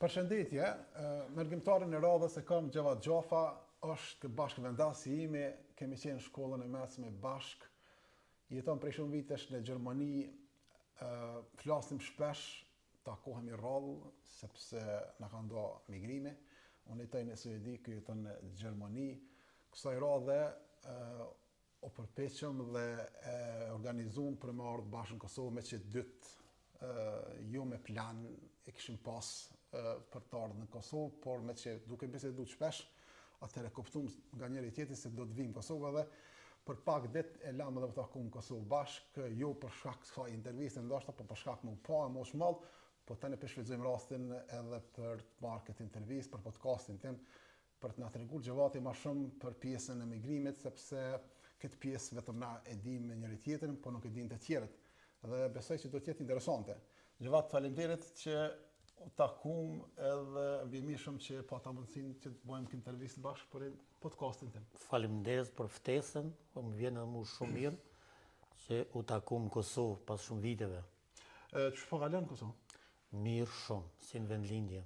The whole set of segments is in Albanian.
Përshëndetje, mërgjimtarin e radhës e kam Gjevat Gjafa, është bashkëvendasi ime, kemi qenë shkollën e mesme bashk, jeton prej shumë vitesh në Gjermani, flasim shpesh, takohemi rrallë, sepse na ka nda migrime, unë jetoj në Suedi, ky jeton në Gjermani, kësaj radhe o përpeqëm dhe organizum për me ardhë bashkë në Kosovë me që dytë, jo me plan e kishim pas për të ardhur në Kosovë, por me që duke bisedu shpesh, atëherë kuptum nga njëri tjetri se do të vim në Kosovë dhe për pak ditë e lamë dhe më taku në Kosovë bashkë, jo për shkak të kësaj interviste ndoshta, por për shkak më pa e më shmall, po tani po shfrytëzojmë rastin edhe për të marrë këtë intervistë për podcastin tim, për të na treguar Gjevati më shumë për pjesën e migrimit, sepse këtë pjesë vetëm na e dimë me njëri tjetrin, po nuk e dinë të tjerët. Dhe besoj që do të jetë interesante. Gjevat, faleminderit që u takum edhe vjemishëm që pata mundësinë që të bëjmë këtë intervistë bashkë për podcastin tim. Faleminderit për ftesën, po më vjen edhe mu shumë mirë që u takum në Kosovë pas shumë viteve. Çfarë ka lënë Kosovë? Mirë shumë, si në vendlindje.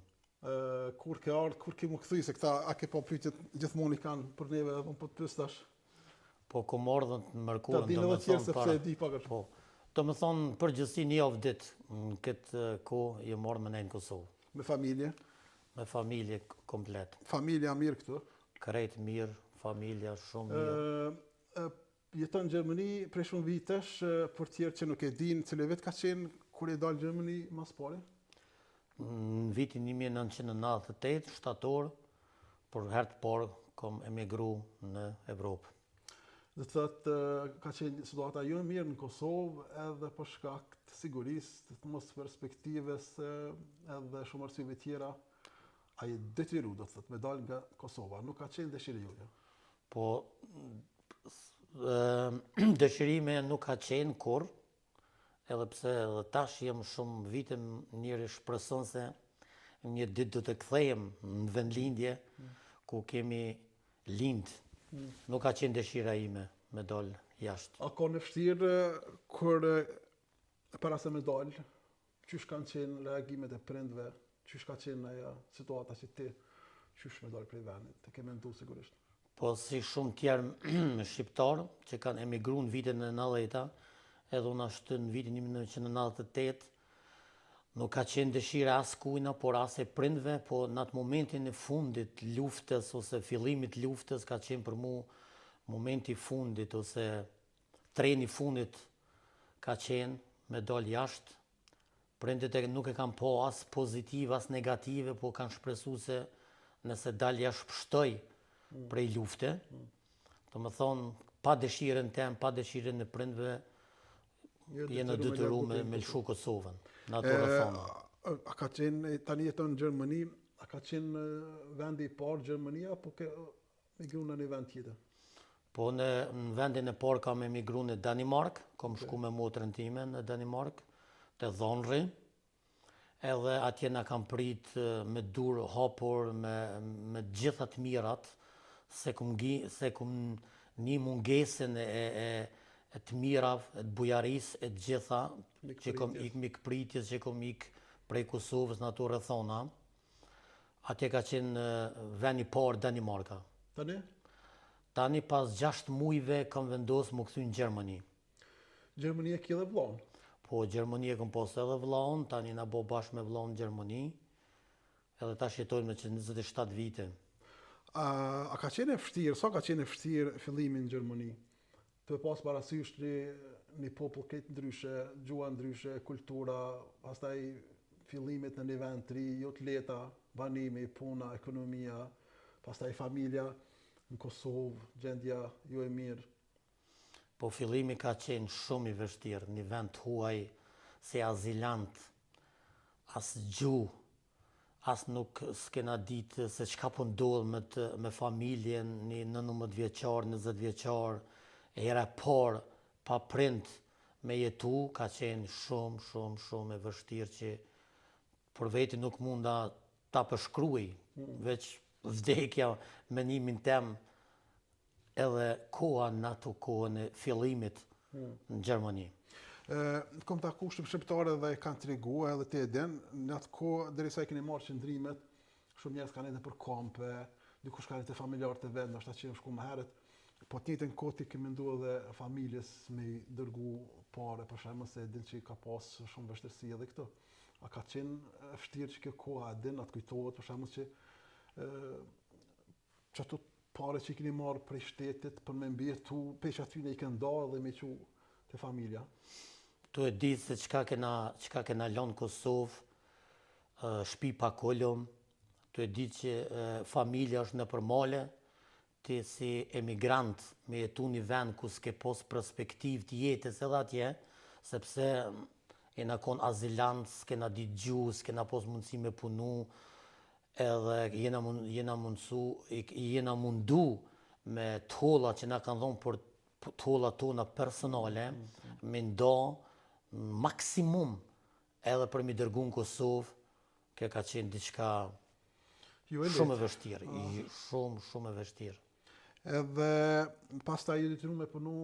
Kur ke ardhur, kur ke më kthy se këta a ke pa pyetjet gjithmonë i kanë për neve, edhe unë po të pyes tash. Po kom ardhur të mërkurën, sepse e di pak. Po. Do më thonë përgjithësi një javë ditë në këtë kohë je marrë me nejnë Kosovë. Me familje? Me familje komplet. Familja mirë këtu? Krejt mirë, familja shumë mirë. Jeton në Gjermani prej shumë vitesh, për tjerë që nuk e dinë, cili vit ka qenë kur e dalë Gjermani mas pari? Në vitin 1998, shtator, për herë të parë kom emigru në Evropë. Dhe të thotë, ka qenë situata jo mirë në Kosovë edhe për shkak të sigurisë, të mos perspektives edhe shumë arsyeve tjera, ai detyru do të thotë me dalë nga Kosova, nuk ka qenë dëshirë juaj. Po dëshirime nuk ka qenë kur, edhe pse edhe tash jam shumë vite njëri shpreson se një ditë do të kthehem në vendlindje ku kemi lindë. Nuk ka qenë dëshira ime me dalë jashtë. A ka në vështirë kur para se me dalë, qysh kanë qenë reagimet e prindve, qysh ka qenë ajo situata që ti qysh me dalë prej vendit, të ke mendu sigurisht? Po si shumë tjerë shqiptarë që kanë emigru në vitin e 90-ta, edhe unë ashtu në vitin 1998, nuk ka qenë dëshira as kujna, por as e prindve, po në atë momentin e fundit luftës ose fillimit luftës ka qenë për mu momenti fundit ose treni fundit ka qenë me dalë jashtë. Prindet nuk e kanë po as pozitive, as negative, po kanë shpresu se nëse dalë jashtë pështoj prej lufte. Do më thonë, pa dëshiren tem, pa dëshiren e prindve, jenë detyru me lëshu Kosovën, në ato rrethona. A ka qenë, tani jeton në Gjermani, a ka qenë vendi i parë Gjermania, apo ke emigru në një vend tjetër? Po në vendin e parë kam emigru në Danimark, kam shku me motrën time në Danimark, të Dhonri, edhe atje na kam prit me dur hapur, me gjithat mirat, se kum një mungesën e të mirav, e të bujaris, e të gjitha, që kom ik mikpritjes, që kom ik prej Kosovës në ato rrethona. Atje ka qenë vendi parë Danimarka. Tani? Tani pas 6 mujve kam vendosë më kthy në Gjermani. Gjermani e ki dhe vllon? Po, Gjermani e kam pas edhe vllon, tani na bo bashkë me vllon në Gjermani, edhe tash jetojnë me 27 vite. A ka qenë e vështirë, sa ka qenë e vështirë fillimi në Gjermani? Të pas parasysh një popull këtë ndryshe, gjua ndryshe, kultura, pastaj fillimit në një vend të ri, jo të leta, banimi, puna, ekonomia, pastaj familja në Kosovë, gjendja jo e mirë. Po fillimi ka qenë shumë i vështirë, një vend huaj si azilant, as gjuhë, as nuk s'kena ditë se çka po ndodh me familjen, një 19 vjeçar, 20 vjeçar, era parë pa prind me jetu, ka qenë shumë e vështirë që për veti nuk munda ta përshkruaj, veç vdekja menimin tem edhe koha në ato kohën e fillimit në Gjermani. Kom taku shqiptare dhe kanë tregu edhe te den, në atë kohë derisa i keni marrë qëndrimet, shumë njerëz kanë edhe për kampe, dikush kanë të familjarë të vet, ndoshta që shku më herët, po të njëjtën kohë ti ke menduar edhe familjes me i dërgu pare, për shembull se din që ka pas shumë vështirësi edhe këto. A ka qenë vështirë që kjo koha e din, atë kujtohet për shembull që që ato pare që i keni marrë prej shtetit për me mbjetu, pesh aty ne i kanë ndarë dhe me qu te familja. Tu e di se çka kena lënë Kosovë, shtëpi pa kolum, tu e di që familja është në përmale, ti si emigrant me jetu një vend ku s'ke pos perspektiv të jetës edhe atje, sepse jena kon azilant, s'kena ditë gjuhë, s'kena pos mundësi me punu, edhe jena mundu me t'holla që na kanë dhonë për t'holla tona personale, me nda maksimum edhe për mi dërgu në Kosovë, kjo ka qenë diçka shumë e vështirë, shumë e vështirë. Edhe pastaj je detyruar me punu,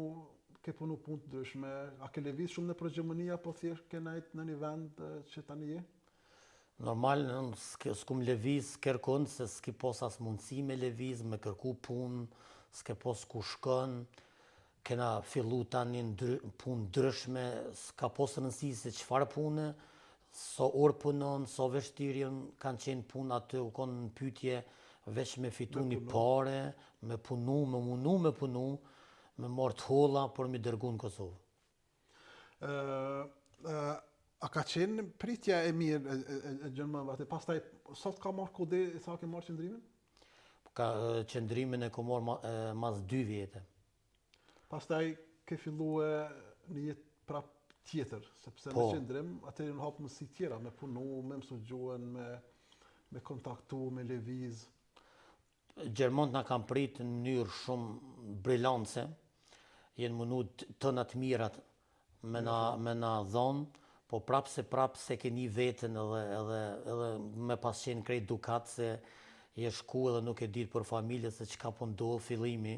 ke punu punë të ndryshme, a ke lëviz shumë nëpër Gjermani apo thjesht ke nejt në një vend që tani je? Normal, s'kum lëviz kërkon, se s'ki pos as mundësi me lëviz, me kërku punë, s'ke pos ku shkon, kena fillu tani punë ndryshme, s'ka pos rëndësi se çfarë pune, so orë punon, so vështirjen kanë qenë punë aty, u konë në pyetje veç me fitu një pare, me punu, me marrë t'holla për mi dërgu në Kosovë. A ka qenë pritja e mirë e Gjermanëve atë? Pastaj, sot ka marrë kode, sa ke marrë qëndrimin? Qëndrimin e ku marrë mas 2 vjetë. Pastaj ke fillu një jetë prap tjetër, sepse në qëndrim, atëri në hapë mësi tjera, me punu, me mësu gjuhën, me kontaktu, me lëviz. Gjermanët na kanë pritë në mënyrë shumë brilance, jenë mënu të në të mirat me na dhonë, po prapë se keni vetën edhe me pas qenë krejt dukat se je shku edhe nuk e ditë për familje se çka po ndodh fillimi,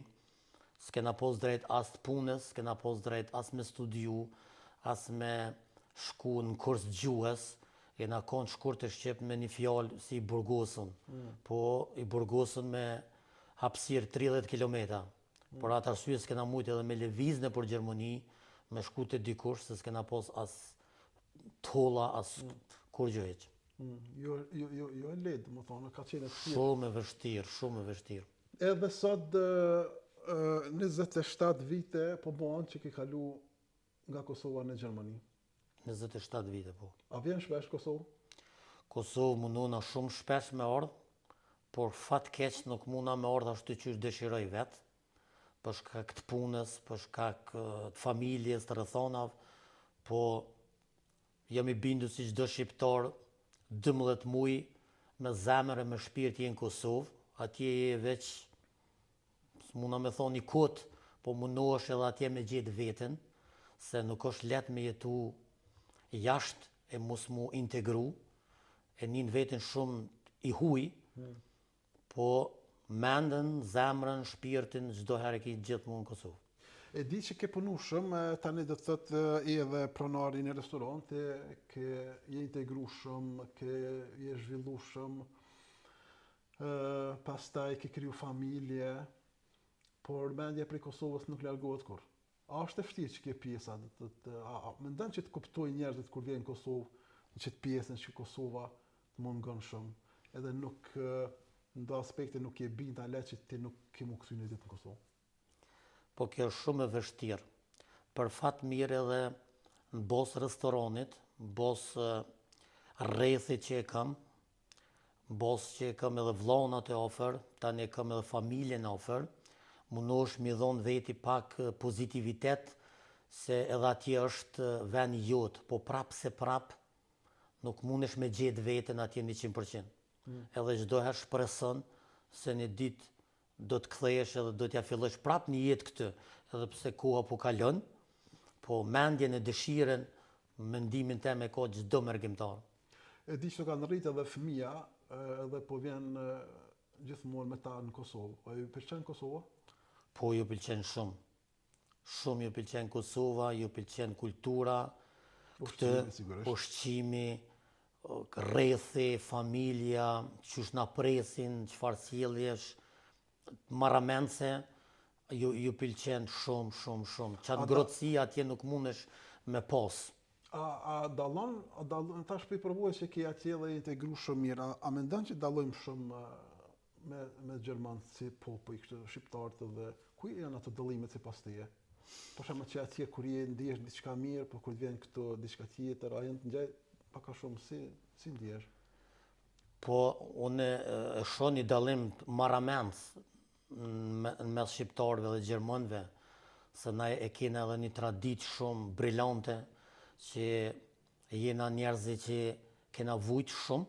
s'kena pos drejt as të punës, s'kena pos drejt as me studiu, as me shku në kurs gjuhës, jena konë shkurt e shqip me një fjalë si i burgosën, po i burgosën me hapësirë 30 kilometra. Por atë arsye s'kena mujtë edhe me lëviz nëpër Gjermani, me shku te dikush se s'kena pos as t'holla, as kur gjë heq. Jo e lehtë, më thonë, ka qenë e tjera. Shumë e vështirë. Edhe sot 27 vite po bëhen që ke kalu nga Kosova në Gjermani. 27 vite, po. A vjen shpesh Kosovë? Kosovë mundona shumë shpesh me ardhë, por fat keq nuk munda me ardhë ashtu që dëshiroj vetë, për shkak të punës, për shkak të familjes, të rrethonave, po jam i bindur si çdo shqiptar 12 muaj me zemër e me shpirt je në Kosovë, atje je veç, s'muna me thonë i kot, po mundohesh edhe atje me gjetë veten, se nuk është lehtë me jetu jashtë e mos mu integru, e nin veten shumë i huj, po mendën, zemrën, shpirtin, çdo herë ke gjithmonë në Kosovë. E di që ke punu shumë, tani do të thotë i edhe pronari në restorant, ke je integru shumë, je zhvillu shumë, pastaj ke kriju familje, por mendja prej Kosovës nuk largohet kur. A është e vështirë që kjo pjesa, mendon që të kuptoj njerëzit kur vjen në Kosovë, në çet pjesën që Kosova të mungon shumë, edhe nuk në do aspekte nuk je binda le që ti nuk ke mu kthy në ditë në Kosovë. Po kjo është shumë e vështirë. Për fat mirë edhe në bos restoranit, bos rrethit që e kam, bos që e kam edhe vllonat e ofër, tani e kam edhe familjen e ofër, mundohesh mi dhonë veti pak pozitivitet, se edhe atje është vend jot, po prap nuk mundesh me gjetë veten atje 100%. Edhe çdo herë shpreson se një ditë do të kthehesh edhe do t'ja fillosh prap një jetë këtë, edhe pse koha po kalon, po mendjen e dëshiren, mendimin tem e ka çdo mërgjimtar. E di që kanë rritë edhe fëmija, edhe po vjen gjithmonë me ta në Kosovë. A ju pëlqen Kosova? Po ju pëlqen shumë. Shumë ju pëlqen Kosova, ju pëlqen kultura, Ushqimi, sigurisht. ushqimi, rrethi, familja, qysh na presin, çfarë sjelljesh, marramendse, ju pëlqen shumë. Qatë ngrohtësi atje nuk mundesh me pas. A dallon tash për provojë që ke atje dhe integru shumë mirë. A mendon që dallojmë shumë me gjermanët si popull, kështu shqiptarët dhe ku janë ato dallimet sipas teje? Për shembull që atje kur je ndihesh diçka mirë, por kur vjen këtu diçka tjetër, a janë të ngjaj pak a shumë si ndihesh? Po, unë e shoh një dallim marramendës mes shqiptarëve dhe gjermanëve, se na e kena edhe një traditë shumë brillante, që jena njerëzi që kena vujt shumë,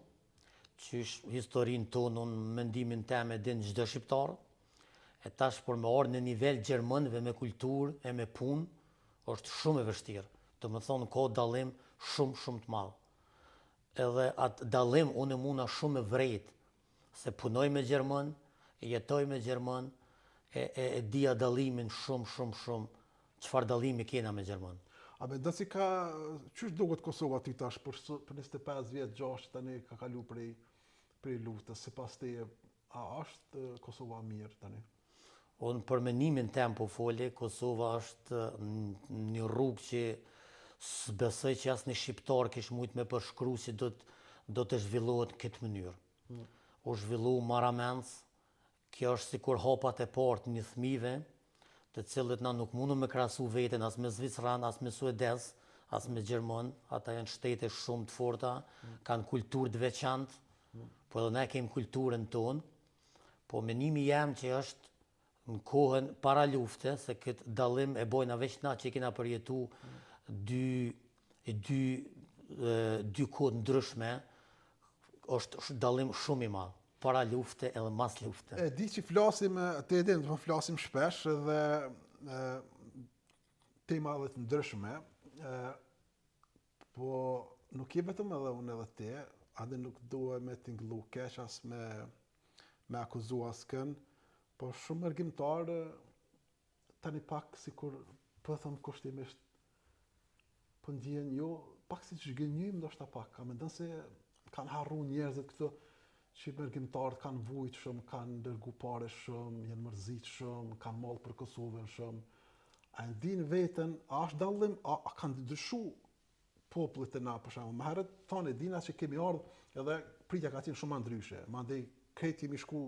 qysh historinë tonë, unë mendimin tem e din çdo shqiptar, e tash për me orë në nivel gjermanëve me kulturë e me punë, është shumë e vështirë. Do të thonë ka dallim shumë të madh. Edhe atë dallim unë muna shumë e vrejt, se punoj me gjerman, jetoj me gjerman, e dia dallimin shumë, çfarë dallimi kena me gjerman. A mendon si qysh duket Kosova ty tash për 25 vjet, 6 tani ka kalu prej luftës, sipas teje, a është Kosova mirë tani? Unë për menimin tem po fole, Kosova është një rrugë që besoj që asnjë shqiptar kish mujt me përshkru si do të zhvillohet në këtë mënyrë. U zhvillu marramendës, kjo është sikur hapat e parë një fëmijëve, të cilët na nuk mundu me krahasu veten as me Zvicran, as me Suedez, as me Gjerman, ata janë shtete shumë të forta, kanë kulturë të veçantë, po edhe ne kemi kulturën tonë, po menimi jam që është në kohën para lufte, se këtë dallim e bojna veç na që kena përjetu dy kohë ndryshme, është dallim shumë i madh, para lufte edhe mas lufte. E di që flasim, te edhin, të flasim shpesh dhe tema dhe të ndryshme, po nuk je vetëm edhe unë edhe te, adhe nuk duhe me t'inglu keq as me akuzu askën, po shumë mërgjimtarë tani pak sikur po thëmë kushtimisht po ndjen jo, pak si që zhgënjym ndoshta pak, a mendon se kanë harru njerëzit këto që mërgjimtarët kanë vujt shumë, kanë dërgu pare shumë, janë mërzit shumë, kanë mall për Kosovën shumë. A ndin veten, a është dallim, a kanë ndryshu popullit e na për shembull. Më herët tonë dina që kemi ardhur edhe pritja ka qenë shumë ndryshe. Mandej krejt kemi shku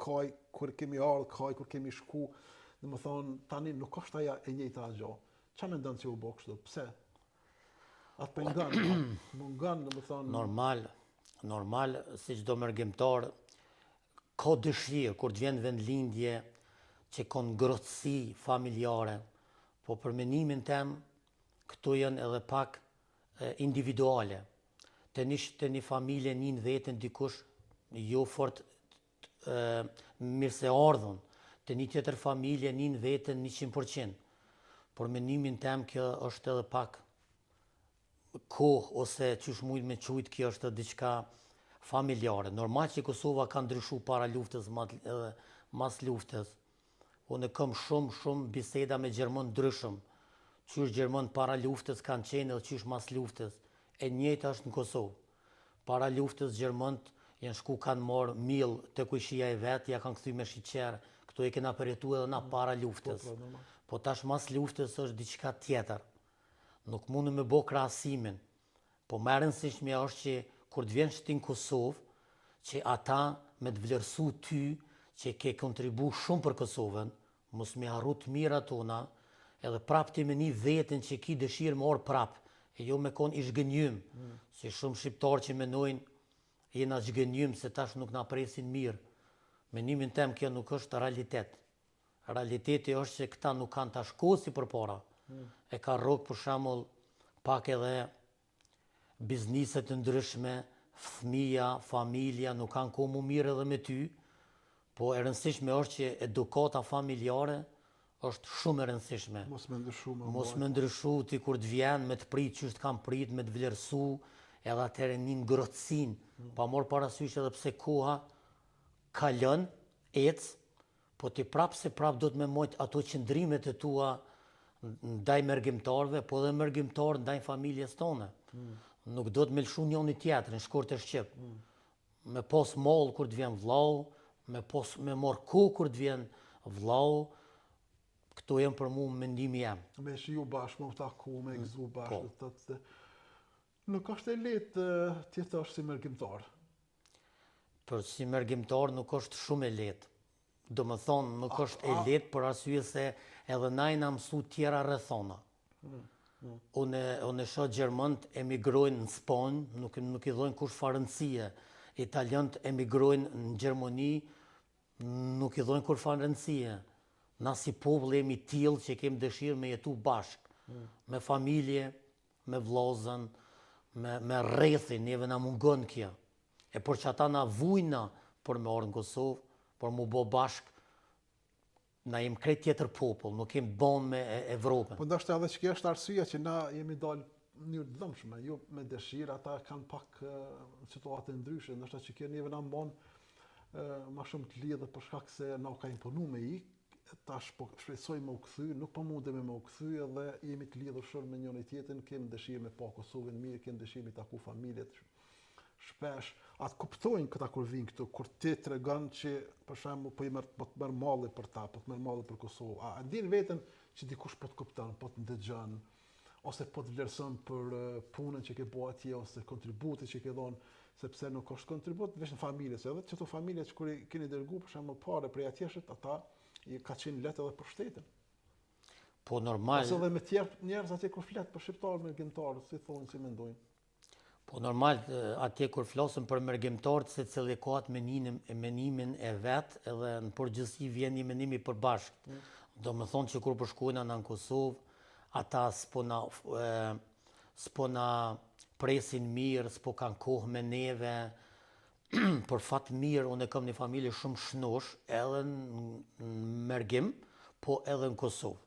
kaj kur kemi ardhur, kaj kur kemi shku. Domethënë tani nuk është aja e njëjta gjë. Ç'a mendon se u bë kështu? Pse? Atë pengon, mungon domethënë Normal, si çdo mërgjimtar, ka dëshirë kur të vjen vendlindje që ka ngrohtësi familjare, po për menimin tem, këto janë edhe pak individuale. Të një familje njën vetën dikush jo fort mirë se ardhën, të një tjetër familje njën vetën 100%. Por menimin tem kjo është edhe pak kohë ose qysh mujt me qujt kjo është diçka familjare. Normal që Kosova ka ndryshu para luftës edhe mas luftës. Unë kam shumë biseda me gjermën ndryshëm. Qysh gjermën para luftës kanë qenë edhe qysh mas luftës. E njëjta është në Kosovë. Para luftës gjermënt janë shku kanë marrë mill të kujshia e vetë, ja kanë kthy me shiqerë. Këto e kena përjetu edhe na para luftës. Po tash mas luftës është diçka tjetër. Nuk mundu me bo krahasimin, po më e rëndësishmja është që kur të vjen shtin Kosovë, që ata me të vlerësu ty, që ke kontribu shumë për Kosovën, mos me harru të mira tona, edhe prap ti me një vetën që ki dëshirë më orë prap, e jo me kon i zhgënjym, si shumë shqiptarë që menojnë jena zhgënjym se tash nuk na presin mirë. Menimin tem kjo nuk është realitet. Realiteti është që këta nuk kanë tash kohë si përpara. E ka rrok për shembull pak edhe bizniset të ndryshme, fëmija, familja, nuk kanë kohë më mirë edhe me ty, po e rëndësishme është që edukata familjare është shumë e rëndësishme. Mos me ndryshu ti kur të vjen me të prit që të kanë prit, me të vlerësu, edhe atëherë një ngrohtësin, pa morë parasysh edhe pse koha kalon, ec, po ti prap do të me mojt ato qëndrimet e tua ndaj mërgjimtarve, po dhe mërgjimtar ndaj familjes tone. Nuk do të me lëshu njoni tjetërin, shkurt e Shqip. Me pos mollë kur të vjen vllau, me mor ku kur të vjen vllau, këto jenë për mu mendimi jam. Me shiju bashkë, me taku, me gëzu bashkë. Nuk është e lehtë të jetosh si mërgjimtar. Për si mërgjimtar nuk është shumë e lehtë. Do më thonë, nuk është e lehtë për arsye se edhe na i na mësu tjera rrethona. Unë shoh Gjermant emigrojnë në Spanjë, nuk i dhojnë kush farëndësie. Italianët emigrojnë në Gjermani, nuk i dhojnë kur farëndësie. Na si popull jemi tillë që kemi dëshirë me jetu bashkë, me familje, me vllazën, me rrethin, neve na mungon kjo. E por që ata na vujna për me orë në Kosovë, për mu bo bashkë, na jem krejt tjetër popull, nuk jem bon me Evropën. Po ndoshta edhe që kjo është arsyeja që na jemi dalë në mënyrë të dëmshme, jo me dëshirë, ata kanë pak situate ndryshe, ndoshta që kjo neve na mbon ma shumë të lidhë për shkak se na u ka imponu me ikë, tash po shpresoj me u kthy, nuk po mundemi me u kthy edhe jemi të lidhur shumë me njëri tjetrin, kemi dëshirë me pa Kosovën mirë, kemi dëshirë me taku familjet shpesh. Atë kuptojnë këta kur vinë këtu, kur ti tregon që për shembull po të merr malli për ta, po të merr malli për Kosovë. A din veten që dikush po të kupton, po të ndëgjon, ose po të vlerëson për punën që ke bëu atje ose kontributin që ke dhënë, sepse nuk është kontribut vetëm familjes, edhe çto familje që kur i keni dërguar për shembull parë prej atjeshit, ata i ka qenë lehtë edhe për shtetin. Po normal. Ose edhe me tjerë njerëz atje kur flet për shqiptarë mërgjimtarë, si thonë, si mendojnë. Po normal, atje kur flasëm për mërgjimtarët, secili ka atë menimin e vet, edhe në përgjithësi vjen një menim i përbashkët. Do më thonë që kur përshkojna në Kosovë, ata s'po na presin mirë, s'po kanë kohë me neve. Për fat mirë, unë kam një familje shumë shnosh, edhe në Mërgjim, po edhe në Kosovë.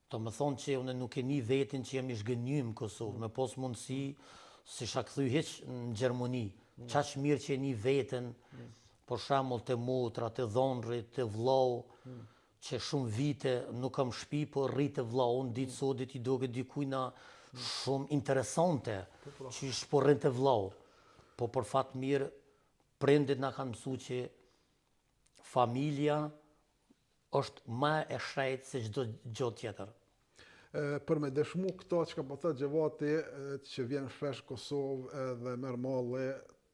Do më thonë që unë nuk e një vetin që jam i shgënjym në Kosovë, me pos mundësi si shakthy hiq në Gjermani. Qaq mirë që e një vetin, për shembull të motra, të dhonrit, të vllau, që shumë vite nuk kam shtëpi, po rrit të vllau, në ditë sodit i doke dikujna shumë interesante, që i shporrin të vllau. Po për fat mirë, prindit na kanë mësu që familja është më e shrejtë se çdo gjë tjetër. Për me dëshmu këto që ka po thëtë Gjevati, që vjen shpesh Kosovë dhe merr malli,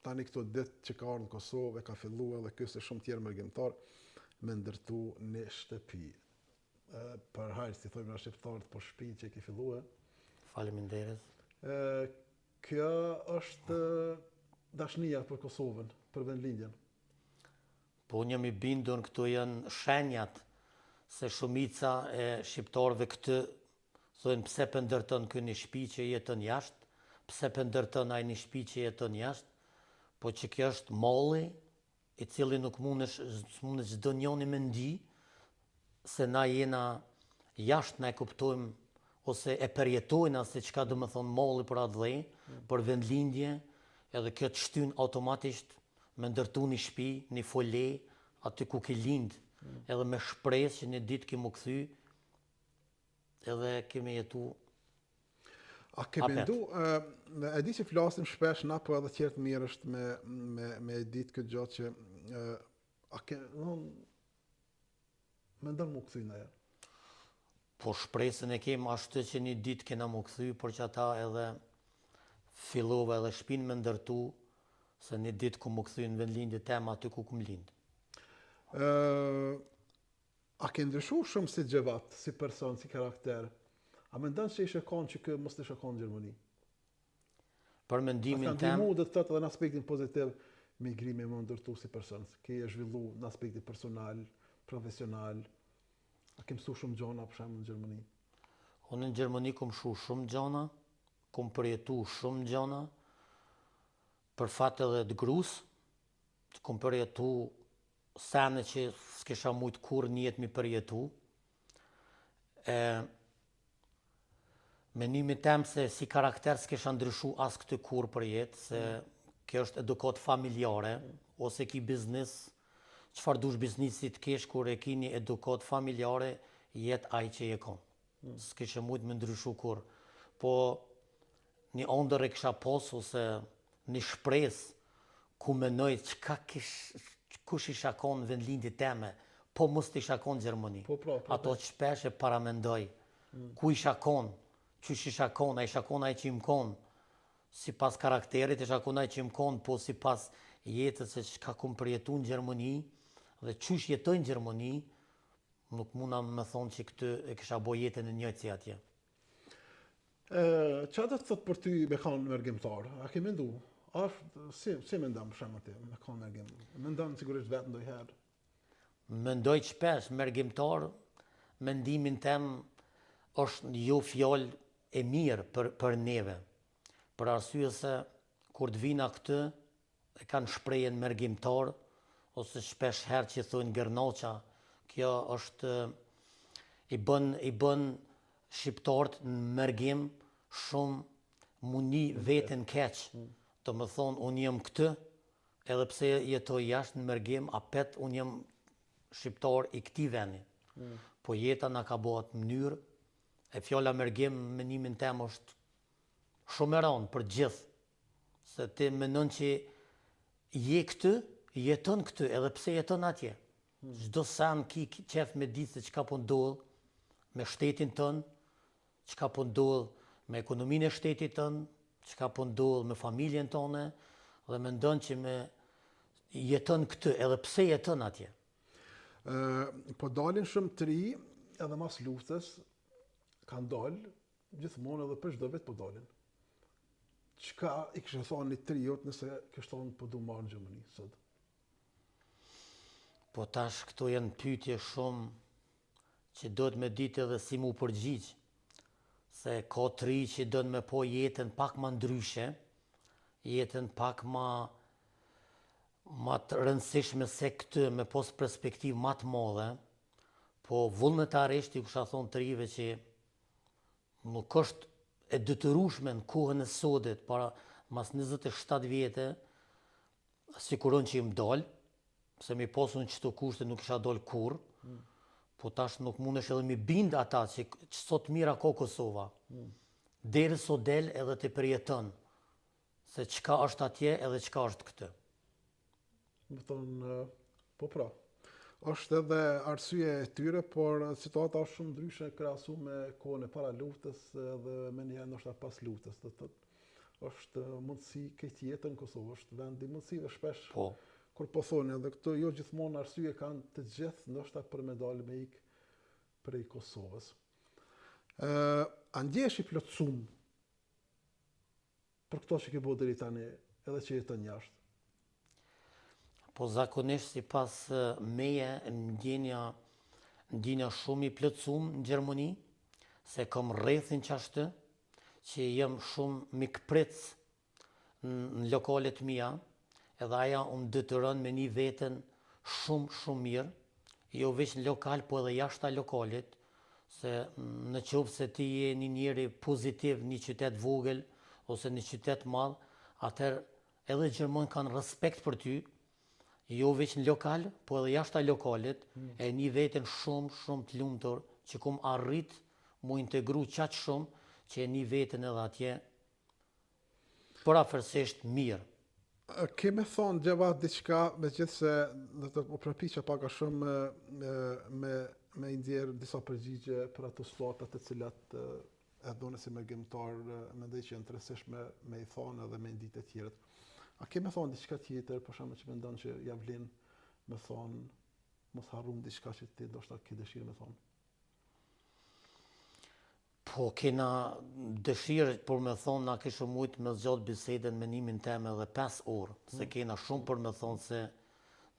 tani këto ditë që ka ardhur në Kosovë, ka filluar edhe ky se shumë tjerë mërgjimtar me ndërtu një shtëpi. Për hajrë, si thojmë na shqiptarët, po shtëpi që ke filluar. Faleminderit. Kjo është dashnia për Kosovën, për vendlindjen. Po unë jam i bindur, këto janë shenjat se shumica e shqiptarëve këtë thonë pse për ndërton kë një shtëpi që jeton jashtë, pse për ndërton ai një shtëpi që jeton jashtë, po që kjo është malli i cili nuk mundesh çdo njoni me ndi se na jena jashtë, na e kuptojmë ose e përjetojnë se çka do të thonë malli për atë dhej, për vendlindje, edhe kjo të shtyn automatisht me ndërtu një shtëpi, një fole, aty ku ke lind, edhe me shpresë që një ditë ke mu kthy, edhe kemi jetu. A ke mendu, e di që flasim shpesh na, po edhe tjerë të mirë është me ditë këtë gjatë që a ke mendon mu kthy ndaj? Po shpresën e kem ashtu që një ditë kena mu kthy, por që ata edhe fillova edhe shtëpinë me ndërtu, se një ditë ku mu kthy në vendlindje tema aty ku kum lind. A ke ndryshu shumë si Gjevat, si person, si karakter? A mendon se ishe konë që kë mos ishe konë në Gjermani? Për mendimin tem... A kanë dhe të tëtë edhe në aspektin pozitiv migrimi më ndërtu si person? Ke e zhvillu në aspektin personal, profesional? A ke mësu shumë gjona për shemë në Gjermani? Unë në Gjermani kom shu shumë gjona, kom përjetu shumë gjona, për fat edhe të grus, kom përjetu sene që s'kisha mujt kur njët mi përjetu. Menimi tem se si karakter s'kisha ndryshu as këtë kur për jetë, se kjo është edukat familjare, ose ki biznis, qëfar dush biznisit kesh kur e ki një edukat familjare, jetë aj që je kon. s'kishe mujtë me ndryshu kur. Po një ondër e kisha posu se një shpresë ku menoj kush isha konë vendlindit teme, po mos të isha konë Gjermani. Ato që shpesh e paramendoj. Ku isha konë, qysh isha konë, a isha konë ai që im konë, si pas karakterit isha konë ai që im konë, po si pas jetës se që ka kumë përjetu në Gjermani, dhe qysh jetoj në Gjermani, nuk muna me thonë që këtë e kisha bo jetën e njëjtë si atje. Qa do të thot për ty me kanë mërgjimtar? A ke mendu? Si me ndam shemë ti me kanë mërgjim? Me ndam sigurisht vetë ndojherë. Mendoj shpesh, mërgjimtar, mendimin tem është jo fjallë e mirë për neve. Për arsye se kur të vina këtë, e kanë shprejen mërgjimtar, ose shpesh herë që thonë gërnoqa, kjo është i bën shqiptarët në mërgjim shumë muni veten keq. Do më thonë, unë jem këtë, edhe pse jetoj jashtë në mërgjim, apet unë jem shqiptar i këtij vendi. Po jeta na ka bëhat mënyrë, e fjala mërgjim mendimin tem është shumë e rëndë për gjithë. Se ti mendon që je këtë, jeton këtë, edhe pse jeton atje. Çdo sen ki qef me ditë se çka po ndodh me shtetin tënë, çka po ndodh me ekonominë e shtetit tënë, çka po ndodh me familjen tonë, dhe mendon që me jeton këtë, edhe pse jeton atje. Po dalin shumë të ri, edhe mas luftës, kanë dalë, gjithmonë edhe për çdo vit po dalin. Çka i kishte thonë një triot nëse kështë thonë po du marrë në Gjermani sot? Po tash këto janë pyetje shumë që do të me ditë edhe si mu përgjigj. Se ka të ri që do të me po jetën pak ma ndryshe, jetën pak ma të rëndësishme se këtë, me pos perspektiv ma të madhe, po vullnetarisht i kusha thonë të rive që nuk është e detyrueshme në kohën e sotit, para mas 27 vjetë, siguron që im dalë, se mi posun qëto kushte nuk isha dalë kur, po tash nuk mundesh edhe mi bind ata që sot mira ka Kosova. Deri sot del edhe të përjeton, se çka është atje edhe çka është këtë. Më thonë, po pra, është edhe arsye e tyre, por situata është shumë ndryshe krahasu me kohën e para luftës dhe me njëherë ndoshta pas luftës. Është mundësi këtë jetën në Kosovë, është vend i mundësive shpesh. Po. Kur po thonë, edhe këto jo gjithmonë arsye kanë të gjithë, ndoshta për me dalë me ikë prej Kosovës. A ndjesh i plotësum për këto që ke bo deri tani, edhe që jeton jashtë? Po zakonisht si pas meje ndjenja shumë i plotësum në Gjermani, se kam rrethin qashtë, që jem shumë mikpritës në lokalet mia, edhe aja unë detyron me një veten shumë mirë, jo veç në lokal, po edhe jashta lokalit, se në qovë se ti je një njeri pozitiv, një qytet vogël, ose një qytet madh, atër edhe Gjermanë kanë respekt për ty, jo veç në lokal, po edhe jashta lokalit, e një veten shumë të lumtur, që kum arrit mu integru qatë shumë, që e një veten edhe atje, përafërsisht mirë. Kemi thonë Gjevat diçka, me gjithë se dhe të përpiqa paka shumë me indjerë disa përgjigje për ato situatat të cilat e dhune si mërgjimtar mendoj që janë të rëndësishme me i thonë edhe me indit e tjerët. A kemi thonë diçka tjetër, për shembull që mendon që ja vlen me thonë, mos harrum diçka që ti ndoshta ke dëshirë me thonë? Po, kena dëshirë për me thonë, na kishë mujtë me zgjatë biseden menimin teme edhe 5 orë, se kena shumë për me thonë se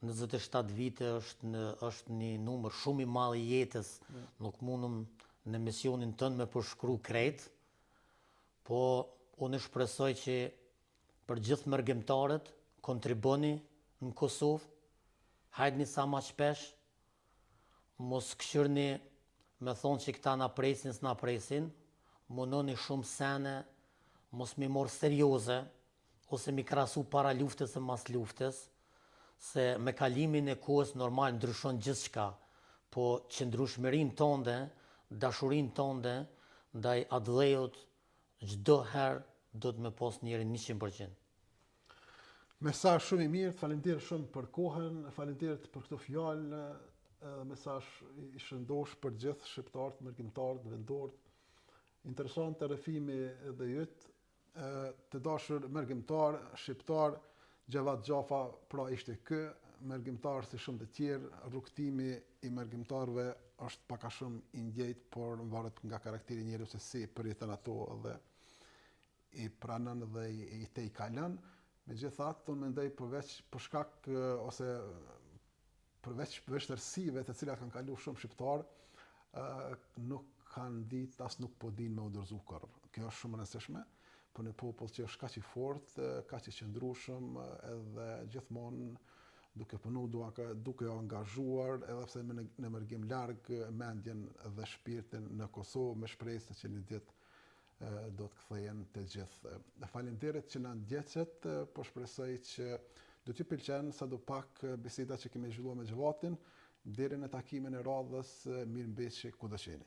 27 vite është një numër shumë i madh i jetës, nuk mundëm në misionin tënë me përshkru krejt, po unë shpresoj që për gjithë mërgjimtarët, kontriboni në Kosovë, hajde një sa ma shpesh, mos këshirni me thonë që këta na presin, s'na presin, munoni shumë sene, mos mi morë serioze, ose mi krasu para luftës e mas luftës, se me kalimin e kohës normal ndryshon gjithçka, po qëndrueshmërinë tonde dashurinë tonë ndaj atë çdo herë do të më pos njëri 100%. Mesazh shumë i mirë, faleminderit shumë për kohën, faleminderit për këto fjalë, mesazh i shëndosh për gjithë shqiptarët, mërgjimtarët, vendorët. Interesante rrëfimi edhe yt, të dashur mërgjimtar, shqiptar, Xhavat Xhafa pra ishte ky, mërgjimtar si shumë të tjerë, rrugtimi i mërgjimtarëve është pak a shumë i njëjtë, por varet nga karakteri i njeriu se si përjeton ato dhe i pranon dhe i tej kalon. Megjithatë, unë mendoj përveç vështirësive të cilat kanë kaluar shumë shqiptar, nuk kanë ditë as nuk po dinë me u dorëzu kurrë. Kjo është shumë e rëndësishme për një popull që është kaq i fortë, kaq i qëndrueshëm, edhe gjithmonë duke punu, duke u angazhuar, edhe pse në mërgim larg mendjen dhe shpirtin në Kosovë, me shpresë që një ditë do të kthehen të gjithë. Faleminderit që na ndjeqët, po shpresoj që do t'ju pëlqen sadopak biseda që kemi zhvilluar me Xhavatin. Deri në takimin e radhës, mirëmbëjtje kudo që jeni.